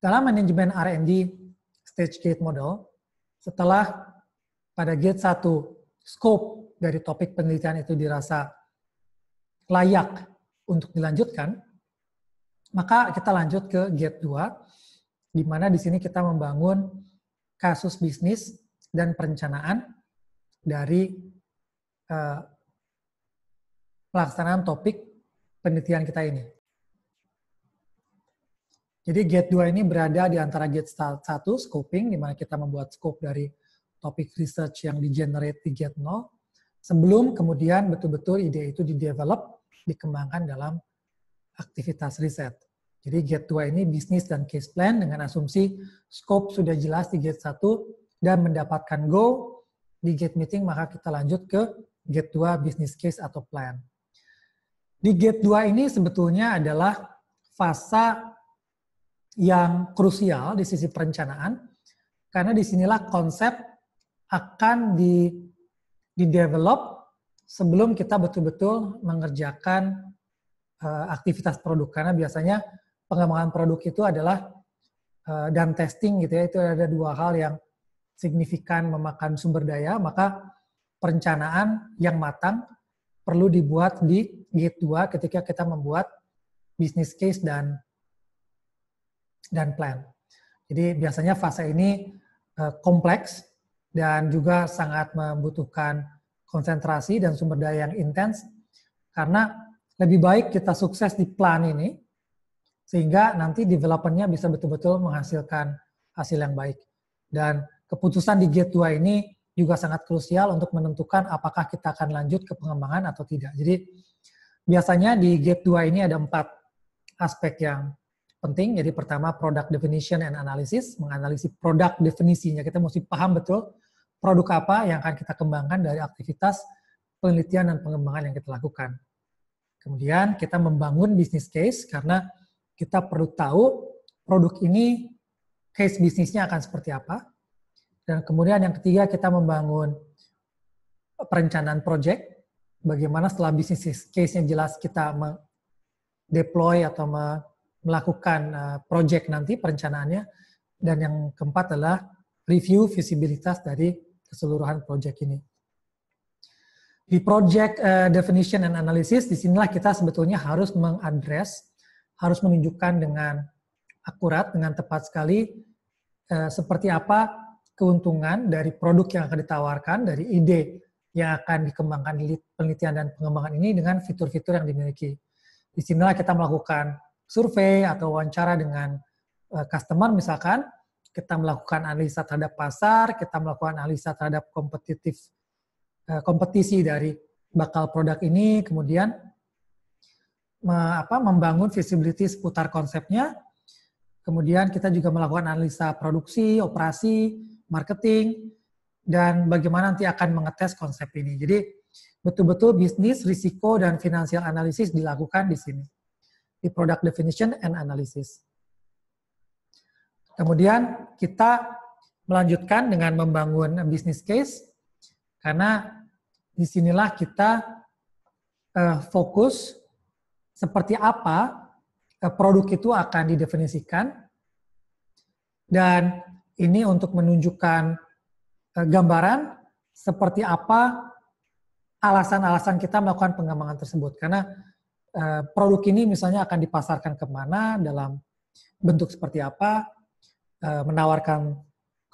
Dalam manajemen R&D stage gate model, setelah pada gate 1 scope dari topik penelitian itu dirasa layak untuk dilanjutkan, maka kita lanjut ke gate 2, di mana di sini kita membangun kasus bisnis dan perencanaan dari pelaksanaan topik penelitian kita ini. Jadi gate 2 ini berada di antara gate 1, scoping, di mana kita membuat scope dari topik research yang di-generate di gate 0, sebelum kemudian betul-betul ide itu di-develop, dikembangkan dalam aktivitas riset. Jadi gate 2 ini bisnis dan case plan dengan asumsi scope sudah jelas di gate 1 dan mendapatkan go di gate meeting, maka kita lanjut ke gate 2 business case atau plan. Di gate 2 ini sebetulnya adalah fase yang krusial di sisi perencanaan, karena disinilah konsep akan di-develop sebelum kita betul-betul mengerjakan aktivitas produk. Karena biasanya pengembangan produk itu adalah dan testing gitu ya, itu ada dua hal yang signifikan memakan sumber daya, maka perencanaan yang matang perlu dibuat di gate 2 ketika kita membuat business case dan plan. Jadi biasanya fase ini kompleks dan juga sangat membutuhkan konsentrasi dan sumber daya yang intens, karena lebih baik kita sukses di plan ini, sehingga nanti development-nya bisa betul-betul menghasilkan hasil yang baik. Dan keputusan di gate 2 ini juga sangat krusial untuk menentukan apakah kita akan lanjut ke pengembangan atau tidak. Jadi biasanya di gate 2 ini ada 4 aspek yang penting. Jadi pertama, product definition and analysis, menganalisis produk definisinya. Kita mesti paham betul produk apa yang akan kita kembangkan dari aktivitas penelitian dan pengembangan yang kita lakukan. Kemudian kita membangun business case, karena kita perlu tahu produk ini case bisnisnya akan seperti apa. Dan kemudian yang ketiga, kita membangun perencanaan project. Bagaimana setelah business case-nya jelas, kita deploy atau melakukan project nanti perencanaannya. Dan yang keempat adalah review visibilitas dari keseluruhan project ini. Di project definition and analysis, disinilah kita sebetulnya harus mengadres, harus menunjukkan dengan akurat, dengan tepat sekali seperti apa keuntungan dari produk yang akan ditawarkan, dari ide yang akan dikembangkan di penelitian dan pengembangan ini dengan fitur-fitur yang dimiliki. Disinilah kita melakukan survei atau wawancara dengan customer misalkan, kita melakukan analisa terhadap pasar, kita melakukan analisa terhadap kompetisi dari bakal produk ini, kemudian membangun visibility seputar konsepnya, kemudian kita juga melakukan analisa produksi, operasi, marketing, dan bagaimana nanti akan mengetes konsep ini. Jadi betul-betul bisnis, risiko, dan financial analysis dilakukan di sini, di product definition and analysis. Kemudian kita melanjutkan dengan membangun business case, karena disinilah kita fokus seperti apa produk itu akan didefinisikan, dan ini untuk menunjukkan gambaran seperti apa alasan-alasan kita melakukan pengembangan tersebut. Karena produk ini misalnya akan dipasarkan kemana, dalam bentuk seperti apa, menawarkan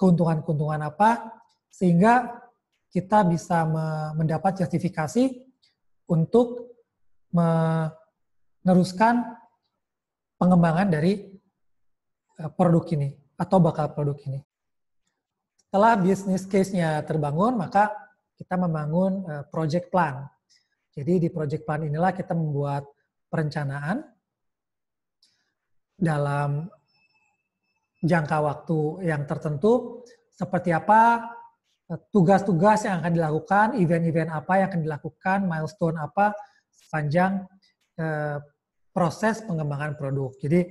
keuntungan-keuntungan apa, sehingga kita bisa mendapat justifikasi untuk meneruskan pengembangan dari produk ini atau bakal produk ini. Setelah business case-nya terbangun, maka kita membangun project plan. Jadi di project plan inilah kita membuat perencanaan dalam jangka waktu yang tertentu, seperti apa tugas-tugas yang akan dilakukan, event-event apa yang akan dilakukan, milestone apa sepanjang proses pengembangan produk. Jadi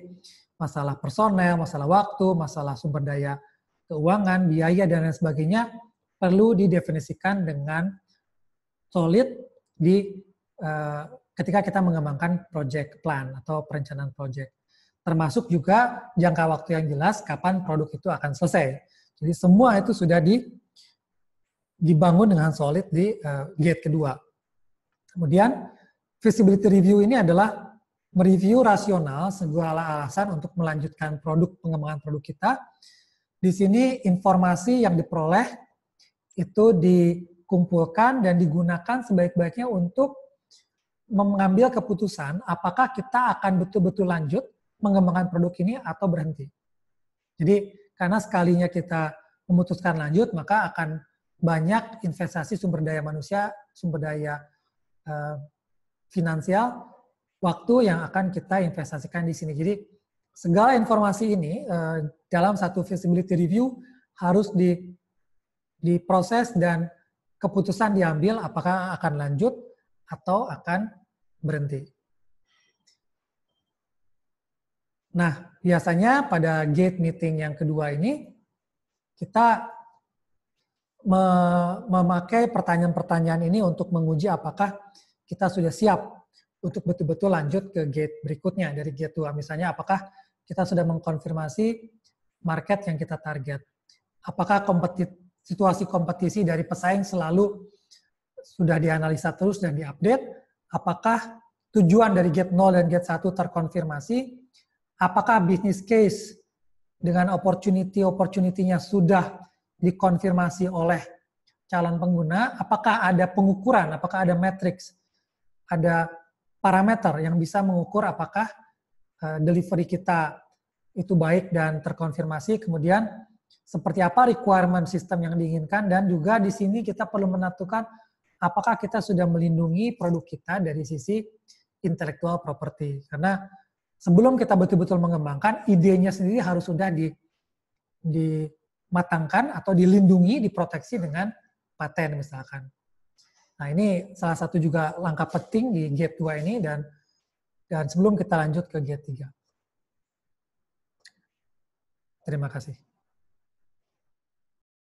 masalah personel, masalah waktu, masalah sumber daya keuangan, biaya, dan lain sebagainya perlu didefinisikan dengan solid ketika kita mengembangkan project plan atau perencanaan project. termasuk juga jangka waktu yang jelas kapan produk itu akan selesai. Jadi semua itu sudah dibangun dengan solid di gate kedua. Kemudian feasibility review ini adalah mereview rasional segala alasan untuk melanjutkan pengembangan produk kita. Di sini informasi yang diperoleh itu dikumpulkan dan digunakan sebaik-baiknya untuk mengambil keputusan apakah kita akan betul-betul lanjut mengembangkan produk ini atau berhenti. Jadi karena sekalinya kita memutuskan lanjut, maka akan banyak investasi sumber daya manusia, sumber daya finansial, waktu yang akan kita investasikan di sini. Jadi segala informasi ini dalam satu feasibility review harus diproses dan keputusan diambil apakah akan lanjut atau akan berhenti. Nah, biasanya pada gate meeting yang kedua ini, kita memakai pertanyaan-pertanyaan ini untuk menguji apakah kita sudah siap untuk betul-betul lanjut ke gate berikutnya dari gate 2. Misalnya, apakah kita sudah mengkonfirmasi market yang kita target. Apakah situasi kompetisi dari pesaing selalu sudah dianalisa terus dan diupdate, apakah tujuan dari gate 0 dan gate 1 terkonfirmasi, apakah business case dengan opportunity-nya sudah dikonfirmasi oleh calon pengguna, apakah ada pengukuran, apakah ada matrix, ada parameter yang bisa mengukur apakah delivery kita itu baik dan terkonfirmasi, kemudian seperti apa requirement sistem yang diinginkan, dan juga di sini kita perlu menentukan apakah kita sudah melindungi produk kita dari sisi intellectual property. Karena sebelum kita betul-betul mengembangkan, idenya sendiri harus sudah dimatangkan atau dilindungi, diproteksi dengan paten misalkan. Nah, ini salah satu juga langkah penting di gate 2 ini, dan sebelum kita lanjut ke gate 3. Terima kasih.